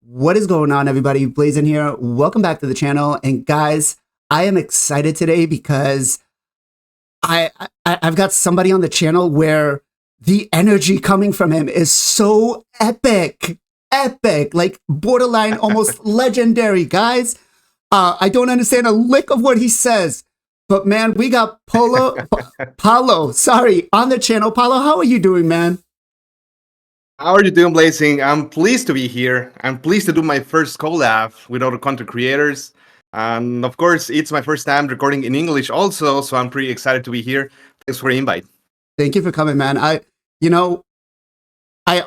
What is going on, everybody? Blazing here. Welcome back to the channel. And guys, I am excited today because I've got somebody on the channel where the energy coming from him is so epic, like borderline almost legendary, guys. I don't understand a lick of what he says, but man, we got Paulo, on the channel. Paulo, how are you doing, man? How are you doing, Blazing? I'm pleased to be here. I'm pleased to do my first collab with other content creators. And of course, it's my first time recording in English also, so I'm pretty excited to be here. Thanks for the invite. Thank you for coming, man. I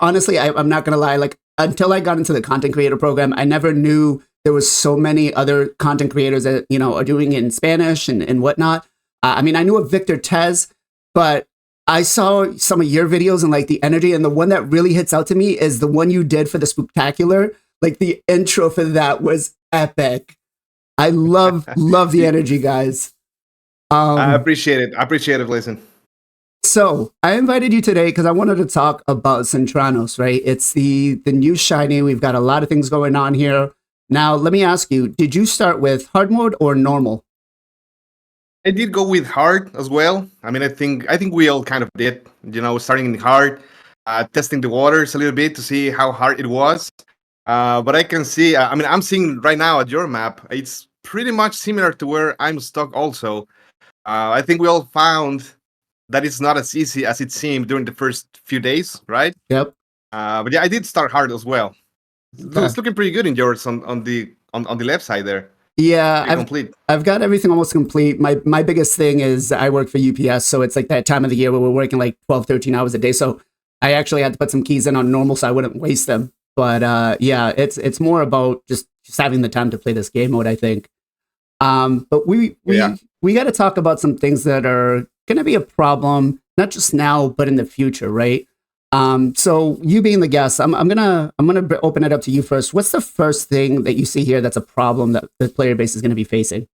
honestly, I'm not going to lie, like until I got into the content creator program, I never knew there was so many other content creators that, are doing it in Spanish and whatnot. I mean, I knew of Victor Tez, but I saw some of your videos and like the energy, and the one that really hits out to me is the one you did for the Spooktacular. Like the intro for that was epic. I love the energy, guys. I appreciate it. I appreciate it, Blazing. So I invited you today because I wanted to talk about Centranos, right? It's the new shiny. We've got a lot of things going on here. Now, let me ask you, did you start with hard mode or normal? I did go with hard as well. I mean, I think we all kind of did, starting in hard, testing the waters a little bit to see how hard it was. But I can see, I'm seeing right now at your map, it's pretty much similar to where I'm stuck also. I think we all found that it's not as easy as it seemed during the first few days, right? Yep. But yeah, I did start hard as well. Okay. It's looking pretty good in yours on the left side there. Yeah, I've got everything almost complete. My biggest thing is I work for UPS, so it's like that time of the year where we're working like 12, 13 hours a day. So I actually had to put some keys in on normal so I wouldn't waste them. But yeah, it's more about just having the time to play this game mode, I think. But we got to talk about some things that are going to be a problem, not just now, but in the future, right? So you being the guest, I'm gonna open it up to you first. What's the first thing that you see here that's a problem that the player base is going to be facing?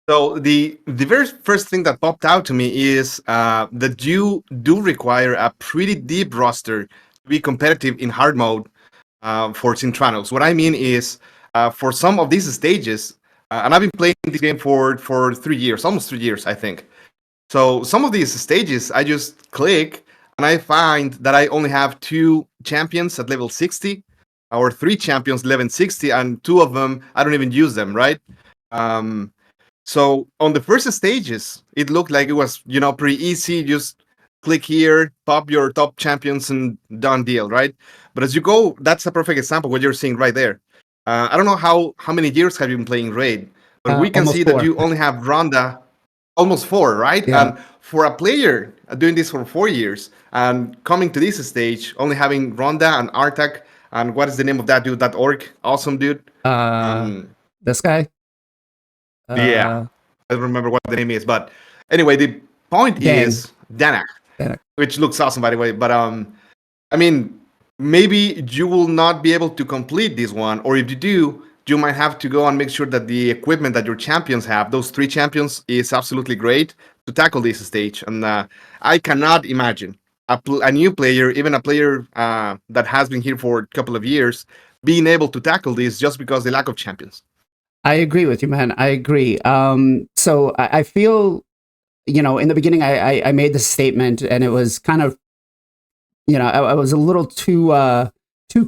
So the very first thing that popped out to me is that you do require a pretty deep roster to be competitive in hard mode for Centranos. What I mean is for some of these stages, and I've been playing this game for 3 years, almost 3 years, I think. So some of these stages, I just click and I find that I only have 2 champions at level 60 or 3 champions level 60, and 2 of them, I don't even use them, right? So on the first stages, it looked like it was, pretty easy. Just click here, pop your top champions and done deal, right? But as you go, that's a perfect example of what you're seeing right there. I don't know how many years have you been playing Raid, but we can see 4. That you only have Ronda, almost 4, right? Yeah. And for a player doing this for 4 years and coming to this stage, only having Ronda and Artak, and what is the name of that dude, that orc? Awesome dude. This guy? Yeah. I don't remember what the name is, but anyway, the point is Danak, which looks awesome, by the way. But I mean, maybe you will not be able to complete this one, or if you do, you might have to go and make sure that the equipment that your champions have, those 3 champions, is absolutely great to tackle this stage. And I cannot imagine a new player, even a player that has been here for a couple of years, being able to tackle this just because of the lack of champions. I agree with you, man. I agree. So I feel, in the beginning, I made this statement, and it was kind of, I was a little too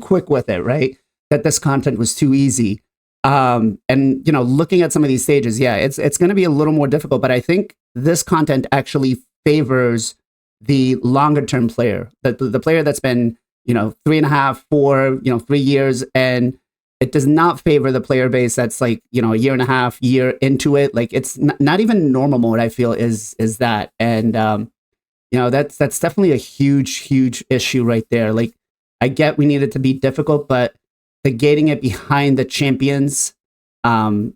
quick with it, right? That this content was too easy. And looking at some of these stages, yeah, it's going to be a little more difficult. But I think this content actually favors the longer term player, the player that's been 3.5, 4, 3 years, and it does not favor the player base that's like, a 1.5 years into it. Like it's not even normal mode, I feel, is that. And, that's definitely a huge issue right there. Like I get we need it to be difficult, but the gating it behind the champions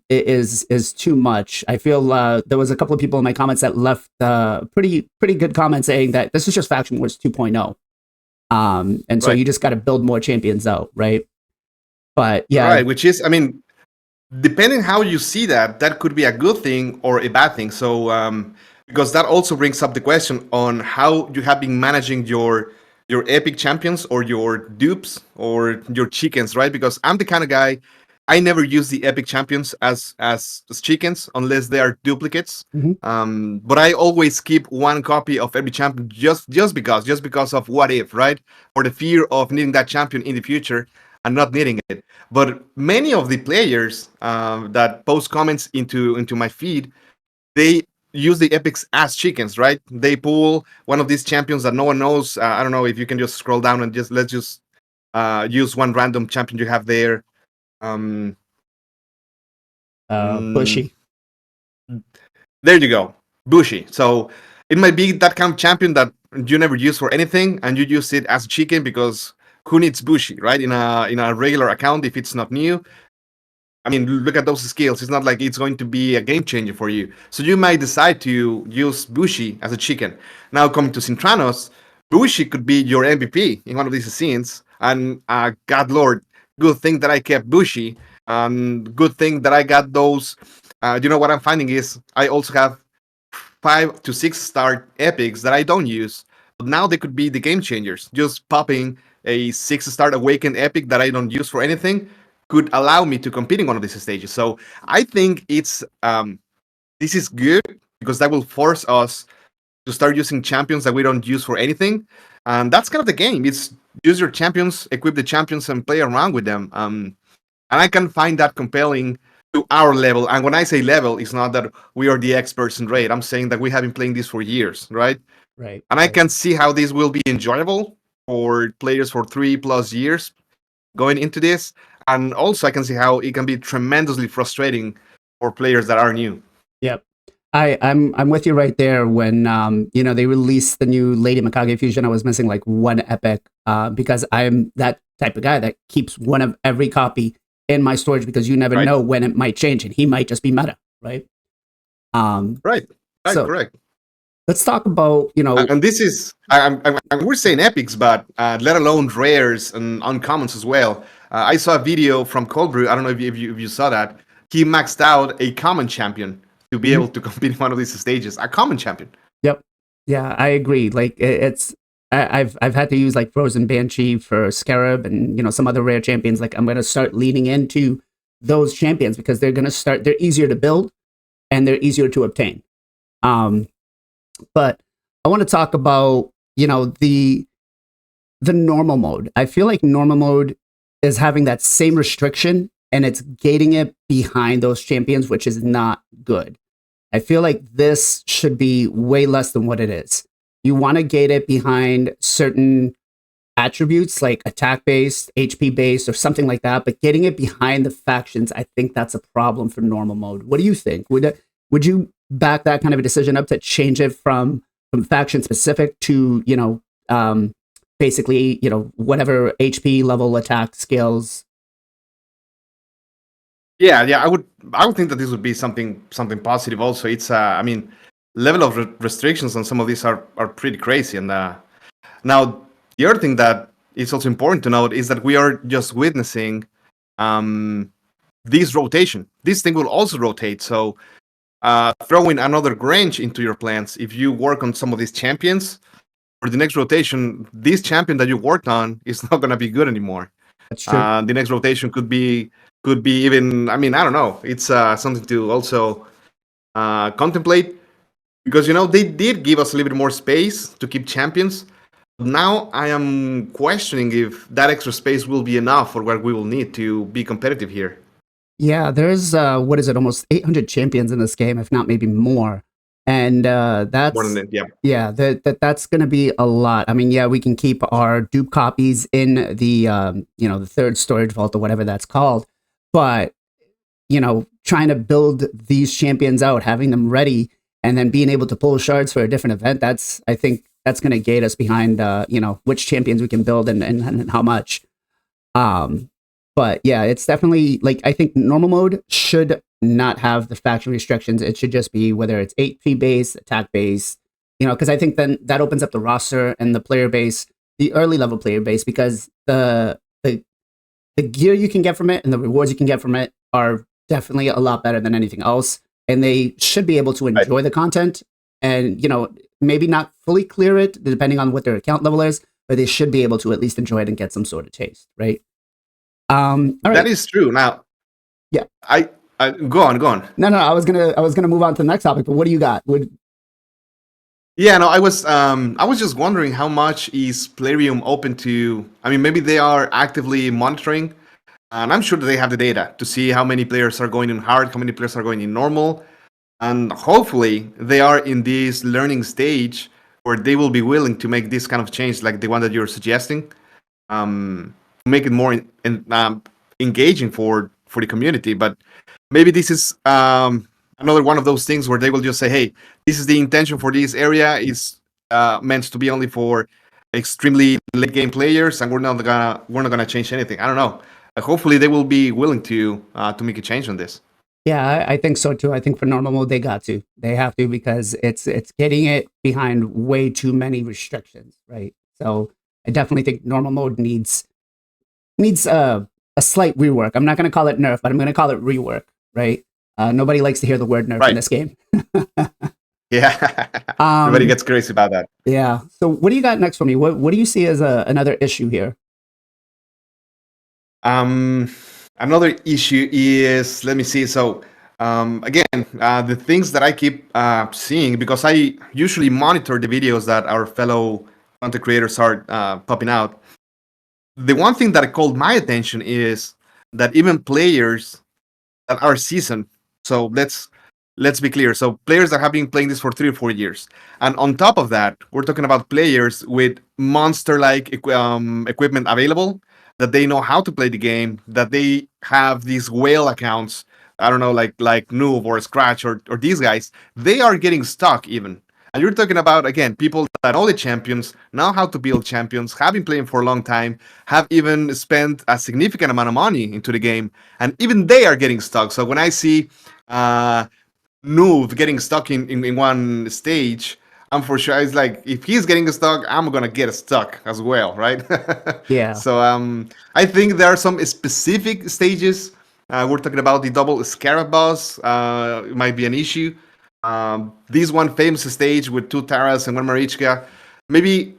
is too much. I feel there was a couple of people in my comments that left pretty good comments saying that this is just Faction Wars 2.0. And so you just got to build more champions out, right? But yeah, right, which is, I mean, depending how you see that could be a good thing or a bad thing. So because that also brings up the question on how you have been managing your your epic champions or your dupes or your chickens, right? Because I'm the kind of guy, I never use the epic champions as chickens unless they are duplicates. Mhm. But I always keep one copy of every champion just because of what if, right? Or the fear of needing that champion in the future and not needing it. But many of the players that post comments into my feed, they use the epics as chickens, right? They pull one of these champions that no one knows. I don't know if you can just scroll down and just let's just use one random champion you have there. Um, mm, Bushy. there you go, Bushy. So it might be that kind of champion that you never use for anything, and you use it as a chicken because who needs Bushy, right? In a regular account, if it's not new, I mean, look at those skills. It's not like it's going to be a game changer for you. So you might decide to use Bushi as a chicken. Now coming to Sintranos, Bushi could be your MVP in one of these scenes. And God Lord, good thing that I kept Bushi. Good thing that I got those. You know what I'm finding is I also have 5 to 6 star epics that I don't use. But now they could be the game changers. Just popping a 6 star awakened epic that I don't use for anything could allow me to compete in one of these stages. So I think it's this is good because that will force us to start using champions that we don't use for anything, and that's kind of the game. It's use your champions, equip the champions, and play around with them. And I can find that compelling to our level. And when I say level, it's not that we are the experts in raid. I'm saying that we have been playing this for years, right? Right. And I can see how this will be enjoyable for players for 3+ years going into this. And also, I can see how it can be tremendously frustrating for players that are new. Yep. I'm with you right there. When they released the new Lady Mikage fusion, I was missing like one epic because I'm that type of guy that keeps one of every copy in my storage because you never Right. know when it might change and he might just be meta, right? Right. So Correct. let's talk about And this is we're saying epics, but let alone rares and uncommons as well. I saw a video from Cold Brew. I don't know if you saw that. He maxed out a common champion to be Mhm. able to compete in one of these stages. A common champion. Yep. Yeah, I agree. Like I've had to use like Frozen Banshee for Scarab and some other rare champions. Like I'm gonna start leaning into those champions because they're easier to build and they're easier to obtain. Um, but I want to talk about the normal mode. I feel like normal mode is having that same restriction and it's gating it behind those champions, which is not good. I feel like this should be way less than what it is. You want to gate it behind certain attributes like attack based, HP based, or something like that. But getting it behind the factions, I think that's a problem for normal mode. What do you think? Would you back that kind of a decision up to change it from faction specific to basically whatever HP level attack skills? Yeah. I would think that this would be something positive. Also, it's I mean, level of restrictions on some of these are pretty crazy. And now the other thing that is also important to note is that we are just witnessing this rotation. This thing will also rotate. So throwing another Grange into your plans, if you work on some of these champions for the next rotation, this champion that you worked on is not going to be good anymore. That's true. The next rotation could be even. I mean, I don't know. It's something to also contemplate because they did give us a little bit more space to keep champions. Now I am questioning if that extra space will be enough for what we will need to be competitive here. Yeah, there's what is it, almost 800 champions in this game, if not maybe more. And More than that's that, yeah. yeah, that's going to be a lot. I mean, yeah, we can keep our dupe copies in the third storage vault or whatever that's called, but trying to build these champions out, having them ready, and then being able to pull shards for a different event, I think that's going to gate us behind which champions we can build and how much. But yeah, it's definitely like I think normal mode should not have the faction restrictions. It should just be whether it's HP base, attack base, because I think then that opens up the roster and the player base, the early level player base, because the gear you can get from it and the rewards you can get from it are definitely a lot better than anything else. And they should be able to enjoy the content and maybe not fully clear it depending on what their account level is, or they should be able to at least enjoy it and get some sort of taste, right? All right. That is true. Now, Yeah. I go on, go on. No, I was gonna move on to the next topic, but what do you got? Yeah, no, I was just wondering how much is Plarium open to. I mean, maybe they are actively monitoring, and I'm sure that they have the data to see how many players are going in hard, how many players are going in normal, and hopefully they are in this learning stage where they will be willing to make this kind of change, like the one that you're suggesting, make it more engaging for the community. But maybe this is another one of those things where they will just say, "Hey, this is the intention for this area. It's meant to be only for extremely late game players, and we're not gonna change anything." I don't know. Hopefully, they will be willing to make a change on this. Yeah, I think so too. I think for normal mode they got to. They have to because it's getting it behind way too many restrictions, right? So I definitely think normal mode needs a slight rework. I'm not going to call it nerf, but I'm going to call it rework, right? Nobody likes to hear the word nerf in this game. Yeah, everybody gets crazy about that. Yeah. So what do you got next for me? What do you see as another issue here? Another issue is, let me see. So again, the things that I keep seeing, because I usually monitor the videos that our fellow content creators are popping out. The one thing that called my attention is that even players that are seasoned. So let's be clear. So players that have been playing this for 3 or 4 years, and on top of that, we're talking about players with monster-like equipment available, that they know how to play the game, that they have these whale accounts. I don't know, like Noob or Scratch or these guys. They are getting stuck even. And you're talking about, again, people that know the champions, know how to build champions, have been playing for a long time, have even spent a significant amount of money into the game, and even they are getting stuck. So when I see Noob getting stuck in one stage, I'm for sure, it's like, if he's getting stuck, I'm gonna get stuck as well, right? Yeah. So I think there are some specific stages. We're talking about the double Scarab boss. It might be an issue. This one famous stage with 2 Taras and 1 Marichka, maybe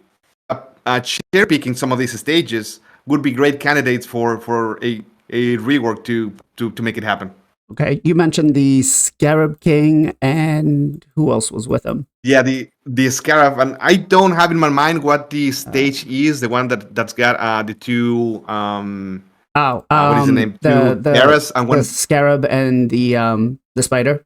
cherry picking some of these stages would be great candidates for a rework to make it happen. Okay. You mentioned the Scarab King, and who else was with him? Yeah, the Scarab, and I don't have in my mind what the stage is. The one that's got the 2. What is the name? The Taras and one. The Scarab and the spider.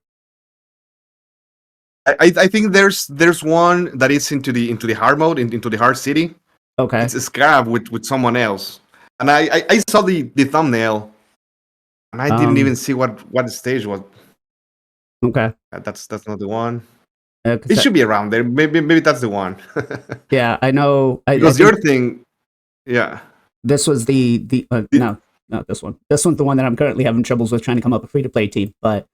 I think there's one that is into the hard mode, into the hard city. Okay. It's a Scarab with someone else, and I saw the thumbnail, and I didn't even see what the stage was. Okay. That's not the one. It should be around there. Maybe that's the one. Yeah, I know. Because your thing, yeah. This was the no, not this one. This one's the one that I'm currently having troubles with trying to come up with a free to play team, but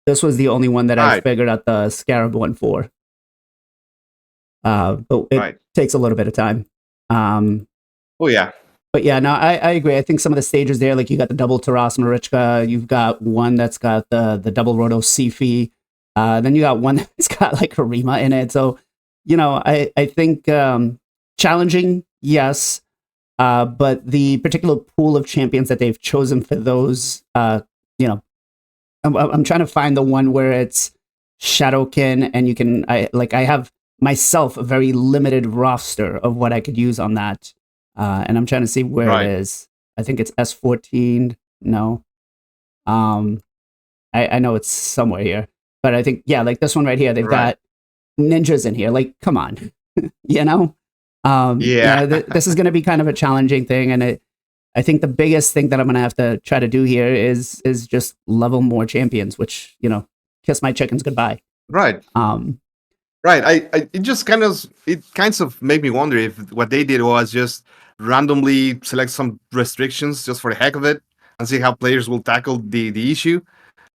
this was the only one that I figured out the Scarab one for. But it takes a little bit of time. Oh yeah. But yeah, no, I agree. I think some of the stages there, like you got the double Taras Marichka, you've got one that's got the double Roto Sifi, then you got one that's got like Harima in it. So, you know, I think challenging, yes. But the particular pool of champions that they've chosen for those, you know, I'm trying to find the one where it's Shadowkin, and you can, I have myself a very limited roster of what I could use on that. And I'm trying to see where it is. I think it's S14. No. I know it's somewhere here, but I think, yeah, like this one right here, they've got ninjas in here. Like, come on, you know? This is going to be kind of a challenging thing. And I think the biggest thing that I'm going to have to try to do here is just level more champions, which, you know, kiss my chickens goodbye. Right. Right. It just kind of made me wonder if what they did was just randomly select some restrictions just for the heck of it and see how players will tackle the issue.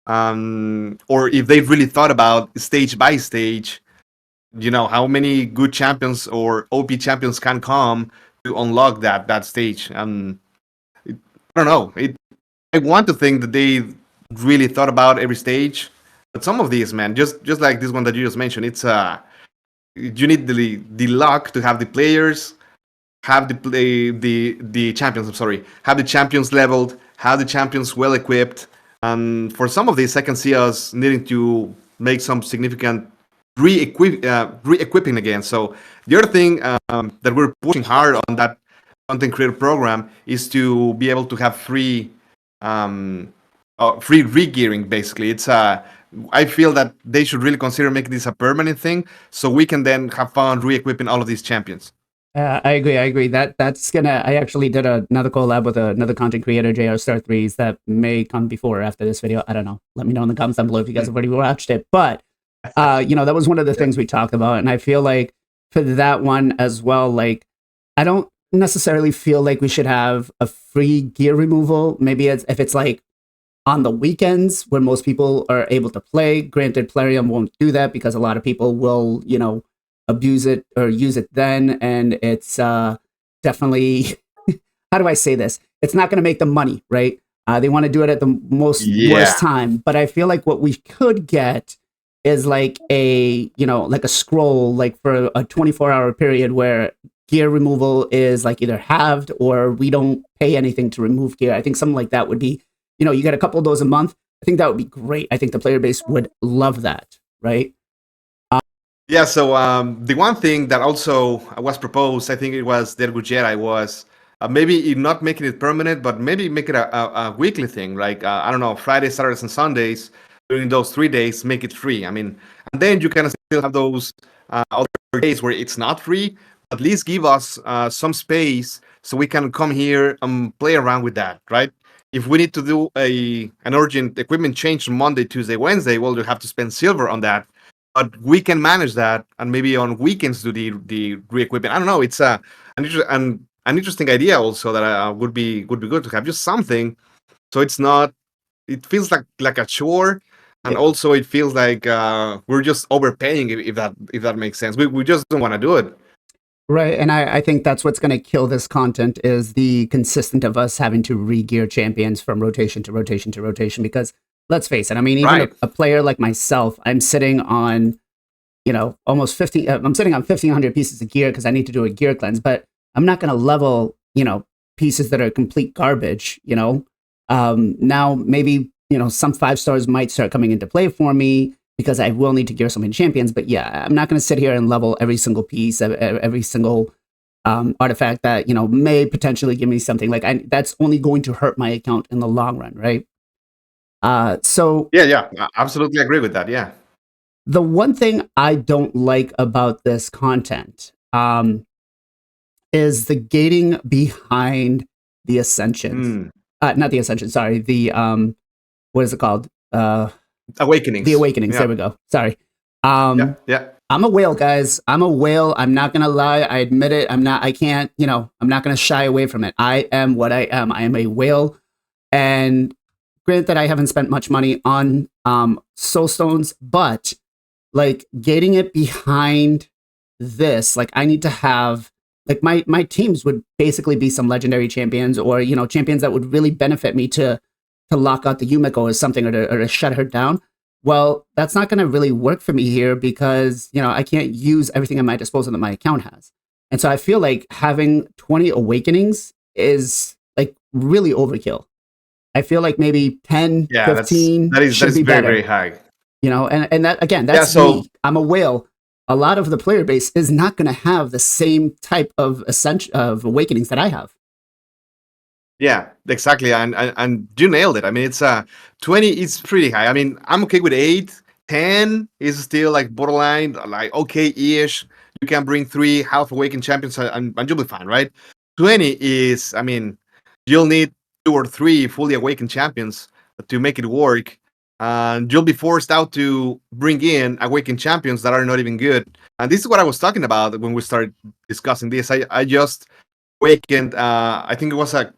Or if they've really thought about stage by stage, you know, how many good champions or OP champions can come to unlock that stage. I don't know. I want to think that they really thought about every stage. But some of these, man, just like this one that you just mentioned, it's you need the luck to have the players, have the champions. I'm sorry, have the champions leveled, have the champions well equipped. And for some of these, I can see us needing to make some significant re-equipping again. So the other thing that we're pushing hard on that content creator program is to be able to have free regearing. Basically, it's I feel that they should really consider making this a permanent thing, so we can then have fun re-equipping all of these champions. I agree. I agree. That's gonna. I actually did another collab with another content creator, JR Star Threes, that may come before or after this video. I don't know. Let me know in the comments down below if you guys have already watched it. But that was one of the things we talked about, and I feel like for that one as well, like I don't necessarily feel like we should have a free gear removal. Maybe if it's like on the weekends when most people are able to play. Granted, PLARIUM won't do that because a lot of people will, abuse it or use it then, and it's definitely how do I say this? It's not going to make them money, right? They want to do it at the most worst time, but I feel like what we could get is like like a scroll, like for a 24-hour period where gear removal is like either halved or we don't pay anything to remove gear. I think something like that would be, you get a couple of those a month. I think that would be great. I think the player base would love that, right? Yeah, so the one thing that also was proposed, I think it was Del Gujera, was maybe not making it permanent, but maybe make it a weekly thing. Like, I don't know, Fridays, Saturdays, and Sundays, during those 3 days, make it free. I mean, and then you can still have those other days where it's not free, at least give us some space so we can come here and play around with that, right? If we need to do an urgent equipment change on Monday, Tuesday, Wednesday, well, you have to spend silver on that. But we can manage that, and maybe on weekends do the re-equipment. I don't know. It's an interesting idea also that would be good to have just something, so it's not. It feels like a chore, and also it feels like we're just overpaying if that makes sense. We just don't want to do it. Right, and I think that's what's going to kill this content is the consistent of us having to re-gear champions from rotation to rotation to rotation, because let's face it, I mean, even a player like myself, I'm sitting on, almost 50, I'm sitting on 1,500 pieces of gear because I need to do a gear cleanse, but I'm not going to level, pieces that are complete garbage, now maybe, some 5 stars might start coming into play for me because I will need to gear so many champions, but yeah, I'm not going to sit here and level every single piece, every single artifact that, may potentially give me something. Like, that's only going to hurt my account in the long run, right? So yeah, I absolutely agree with that. Yeah. The one thing I don't like about this content is the gating behind the ascensions. Not the ascension, sorry. The what is it called? Awakenings. The awakenings. There we go. Sorry. Yeah. I'm a whale, guys. I'm a whale. I'm not gonna lie. I admit it. I'm not gonna shy away from it. I am what I am. I am a whale. And granted that I haven't spent much money on soul stones, but like gating it behind this, like I need to have like my teams would basically be some legendary champions or champions that would really benefit me to lock out the Yumiko or something, or to shut her down. Well, that's not going to really work for me here because I can't use everything at my disposal that my account has. And so I feel like having 20 awakenings is like really overkill. I feel like maybe 10, 15 that is very, better. Very high. And that, again, that's me. I'm a whale. A lot of the player base is not going to have the same type of awakenings that I have. Yeah, exactly. And you nailed it. I mean, it's 20 is pretty high. I mean, I'm okay with 8. 10 is still like borderline, like okay-ish. You can bring 3 half awakened champions and you'll be fine, right? 20 is, I mean, you'll need 2 or 3 fully awakened champions to make it work. And you'll be forced out to bring in awakened champions that are not even good. And this is what I was talking about when we started discussing this. I just awakened, I think it was a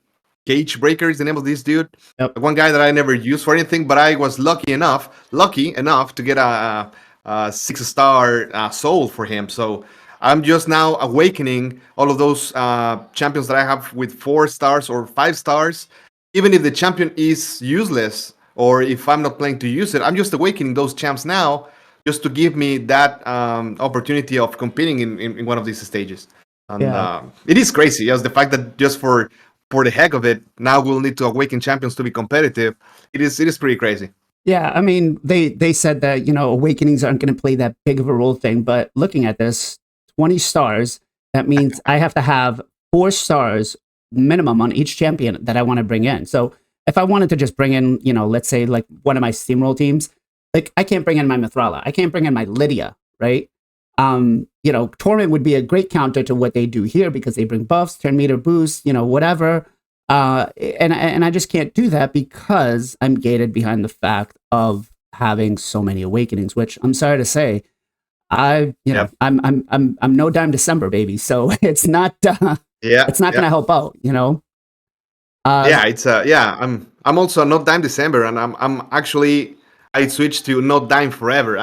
Cage Breaker is the name of this dude. Yep. One guy that I never used for anything, but I was lucky enough to get a 6-star soul for him. So I'm just now awakening all of those champions that I have with 4 stars or 5 stars. Even if the champion is useless or if I'm not planning to use it, I'm just awakening those champs now just to give me that opportunity of competing in one of these stages. And Yeah. it is crazy. Yes, the fact that just for the heck of it, now we'll need to awaken champions to be competitive. It is pretty crazy. Yeah, I mean, they said that, awakenings aren't going to play that big of a role thing, but looking at this, 20 stars, that means I have to have 4 stars minimum on each champion that I want to bring in. So if I wanted to just bring in, let's say like one of my steamroll teams, like I can't bring in my Mithrala, I can't bring in my Lydia, right? Torment would be a great counter to what they do here because they bring buffs, turn meter boost, whatever. And I just can't do that because I'm gated behind the fact of having so many awakenings. Which I'm sorry to say, Yep. I'm no dime December baby, so Yeah. it's not Yeah. gonna help out. Yeah. Yeah. I'm also not dime December, and I'm actually I switched to not dime forever.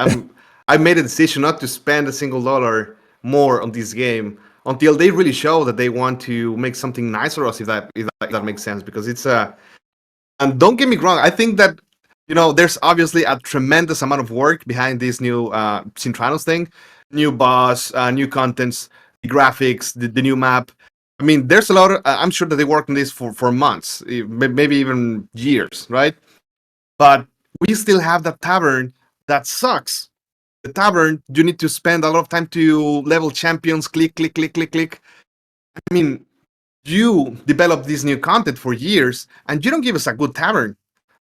I made a decision not to spend a single dollar more on this game until they really show that they want to make something nice for us. If that makes sense, because it's and don't get me wrong, I think that there's obviously a tremendous amount of work behind this new Cintranos thing, new boss, new contents, the graphics, the new map. I mean, there's a lot of. I'm sure that they worked on this for months, maybe even years, right? But we still have that tavern that sucks. The tavern, you need to spend a lot of time to level champions, click, click, click, click, click. I mean, you develop this new content for years, and you don't give us a good tavern.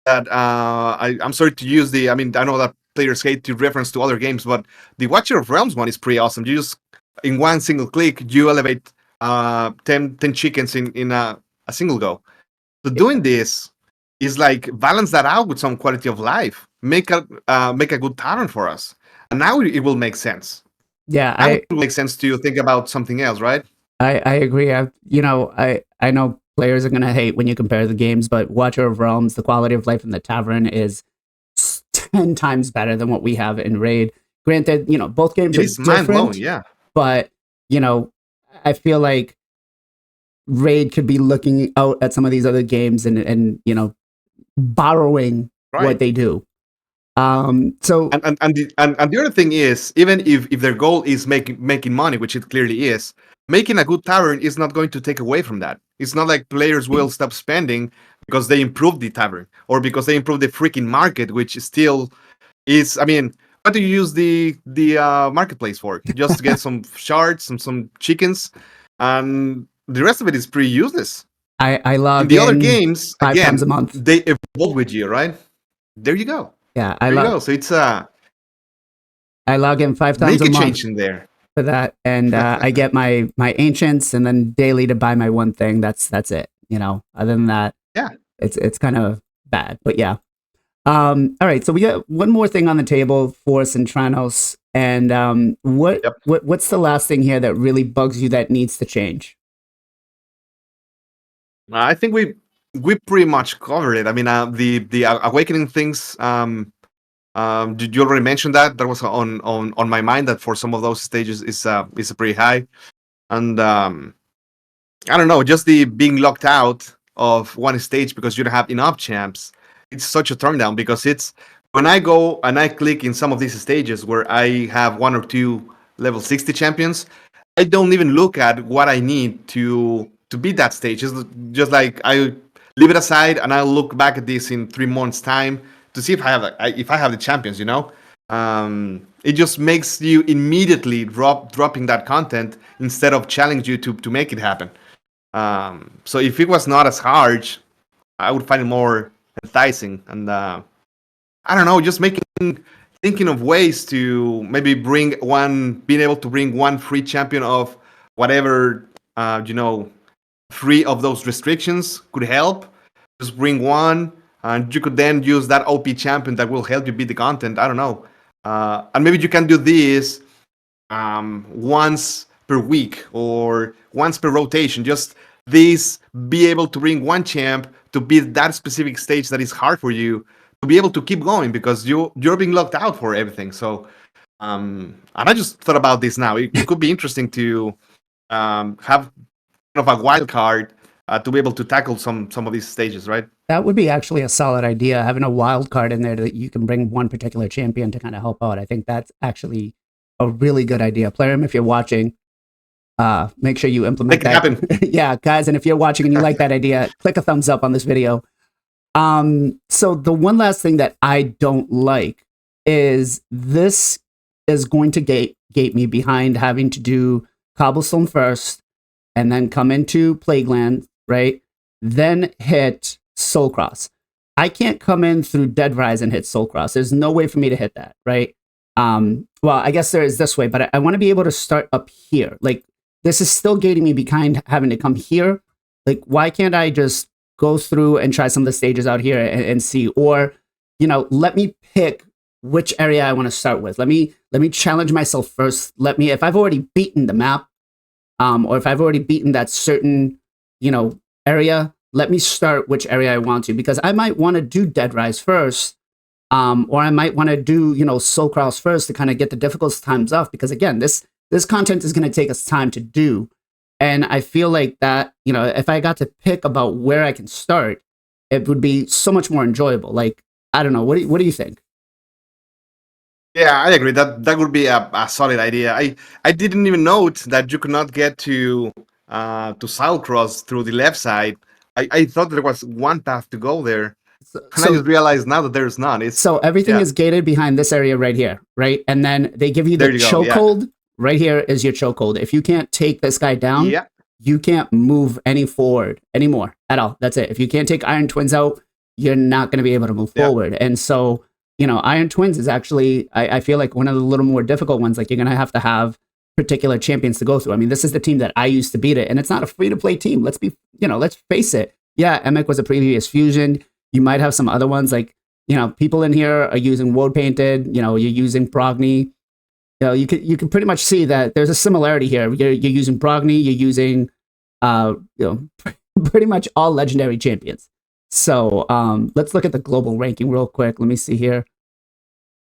That I'm sorry to use the. I mean, I know that players hate to reference to other games, but the Watcher of Realms one is pretty awesome. You just in one single click, you elevate 10 chickens in a single go. So doing this is like balance that out with some quality of life. Make a good tavern for us, and now it will make sense. Yeah, Now it will make sense to think about something else, right? I agree. I know players are gonna hate when you compare the games, but Watcher of Realms, the quality of life in the tavern is 10 times better than what we have in Raid. Granted, both games It are is mind blowing. different, Yeah, but I feel like Raid could be looking out at some of these other games and borrowing what right. they do. So And the other thing is, even if their goal is making money, which it clearly is, making a good tavern is not going to take away from that. It's not like players will stop spending because they improved the tavern or because they improved the freaking market, which still is. I mean, what do you use the marketplace for? Just to get some shards and some chickens, and the rest of it is pretty useless. I In log the other in games, 5 times a again, month. they evolve with you, right? There you go. Yeah, There you go. So it's I log in 5 times make a a month change in there. for that, and I get my ancients, and then daily to buy my one thing. That's it. Other than that, Yeah. it's kind of bad. But yeah. All right. So we got one more thing on the table for Centranos, and Yep. what's the last thing here that really bugs you that needs to change? I think we pretty much covered it. I mean, the awakening things. Did you already mention that? That was on my mind. That for some of those stages is pretty high, and I don't know, just the being locked out of one stage because you don't have enough champs. It's such a turn down because it's when I go and I click in some of these stages where I have one or two level 60 champions, I don't even look at what I need to beat that stage. It's just like I leave it aside and I'll look back at this in 3 months time to see if I have the champions. It just makes you immediately dropping that content instead of challenge you to make it happen. So if it was not as hard, I would find it more enticing. And I don't know, just thinking of ways to maybe being able to bring one free champion of whatever, free of those restrictions could help. Just bring one, and you could then use that OP champion that will help you beat the content. I don't know. And maybe you can do this once per week or once per rotation. Just this be able to bring one champ to beat that specific stage that is hard for you to be able to keep going because you're being locked out for everything. So and I just thought about this now. It could be interesting to have kind of a wild card to be able to tackle some of these stages, right? That would be actually a solid idea, having a wild card in there that you can bring one particular champion to kind of help out. I think that's actually a really good idea. PLARIUM, if you're watching, Make sure you implement Make it that. happen. Yeah, guys. And if you're watching and you like that idea, click a thumbs up on this video. So the one last thing that I don't like is this is going to gate me behind having to do cobblestone first and then come into Plagueland, right? Then hit Soulcross. I can't come in through Dead Rise and hit Soulcross. There's no way for me to hit that, right? Well, I guess there is this way, but I want to be able to start up here. Like, this is still gating me behind having to come here. Like, why can't I just go through and try some of the stages out here and see? Or, let me pick which area I want to start with. Let me challenge myself first. If I've already beaten the map, or if I've already beaten that certain, area, let me start which area I want to, because I might want to do Dead Rise first, or I might want to do, Soulcross first to kind of get the difficult times off, because again, this content is going to take us time to do. And I feel like that, if I got to pick about where I can start, it would be so much more enjoyable. Like, I don't know. What do you think? Yeah, I agree. That would be a solid idea. I didn't even note that you could not get to Southcross through the left side. I thought there was one path to go there. And I just realized now that there's none. So everything is gated behind this area right here, right? And then they give you the chokehold. Yeah. Right here is your chokehold. If you can't take this guy down, you can't move any forward anymore at all. That's it. If you can't take Iron Twins out, you're not going to be able to move forward. And so, Iron Twins is actually, I feel like one of the little more difficult ones. Like, you're going to have particular champions to go through. I mean, this is the team that I used to beat it, and it's not a free-to-play team. Let's face it. Yeah, Emic was a previous fusion. You might have some other ones, like, people in here are using Woad Painted, you're using Progny. You can pretty much see that there's a similarity here. You're using Progny, you're using, pretty much all legendary champions. So let's look at the global ranking real quick. Let me see here.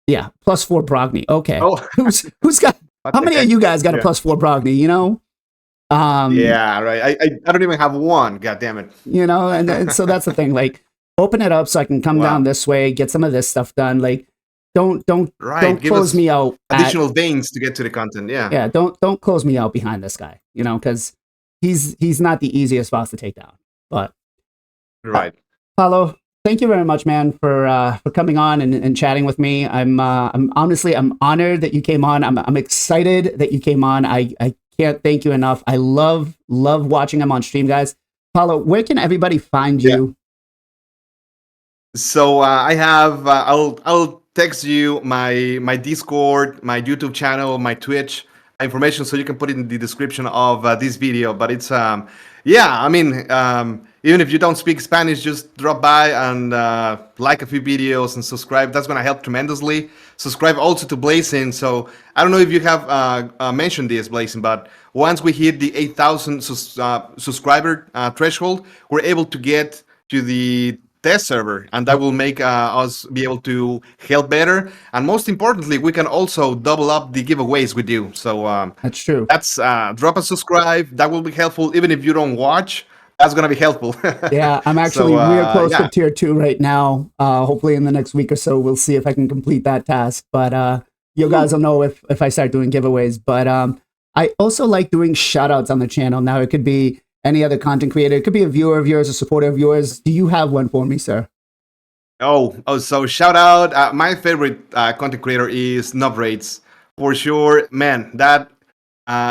Yeah, +4 Progny. Okay. Oh. Who's got? How many of you guys got a +4 Progny? Yeah, right. I don't even have one. God damn it. And so that's the thing. Like, open it up so I can come down this way, get some of this stuff done. Like, don't close me out. Additional veins to get to the content. Yeah. Don't close me out behind this guy. Because he's not the easiest boss to take down. But right, Paulo, thank you very much, man, for coming on and chatting with me. I'm honestly honored that you came on. I'm excited that you came on. I can't thank you enough. I love watching him on stream, guys. Paulo, where can everybody find you? So I have I'll text you my Discord, my YouTube channel, my Twitch information, so you can put it in the description of this video. But it's I mean, even if you don't speak Spanish, just drop by and like a few videos and subscribe. That's going to help tremendously. Subscribe also to Blazing. So I don't know if you have mentioned this, Blazing, but once we hit the 8,000 subscriber threshold, we're able to get to the test server, and that will make us be able to help better. And most importantly, we can also double up the giveaways we do. So that's true. That's drop a subscribe. That will be helpful. Even if you don't watch, that's going to be helpful. Yeah, I'm actually real close to tier 2 right now. Hopefully in the next week or so, we'll see if I can complete that task. But you guys will know if I start doing giveaways. But I also like doing shout outs on the channel. Now, it could be any other content creator. It could be a viewer of yours, a supporter of yours. Do you have one for me, sir? So shout out. My favorite content creator is Nubraids. For sure, man, that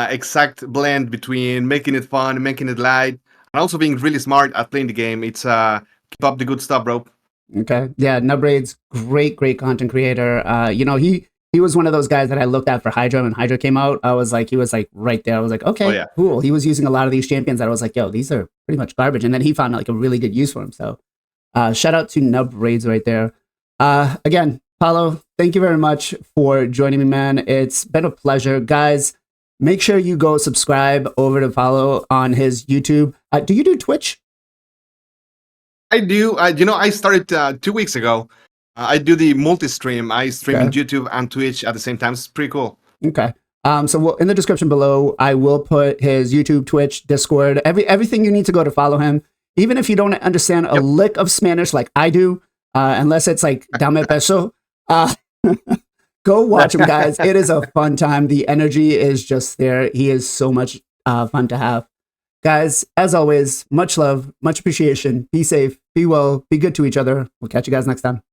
exact blend between making it fun, making it light, and also being really smart at playing the game. It's keep up the good stuff, bro. Okay. Yeah, Nubraids, great content creator. He was one of those guys that I looked at for Hydra. When Hydra came out, he was like right there. I was like, okay, cool. He was using a lot of these champions that I was like, yo, these are pretty much garbage. And then he found like a really good use for him. So shout out to Nubraids right there. Again, Paulo, thank you very much for joining me, man. It's been a pleasure. Guys, make sure you go subscribe over to Paulo on his YouTube. Do you do Twitch? I do. I started 2 weeks ago. I do the multi-stream. I stream on YouTube and Twitch at the same time. It's pretty cool. Okay. So in the description below, I will put his YouTube, Twitch, Discord, everything you need to go to follow him. Even if you don't understand a lick of Spanish like I do, unless it's like dame peso, go watch him, guys. It is a fun time. The energy is just there. He is so much fun to have. Guys, as always, much love, much appreciation. Be safe, be well, be good to each other. We'll catch you guys next time.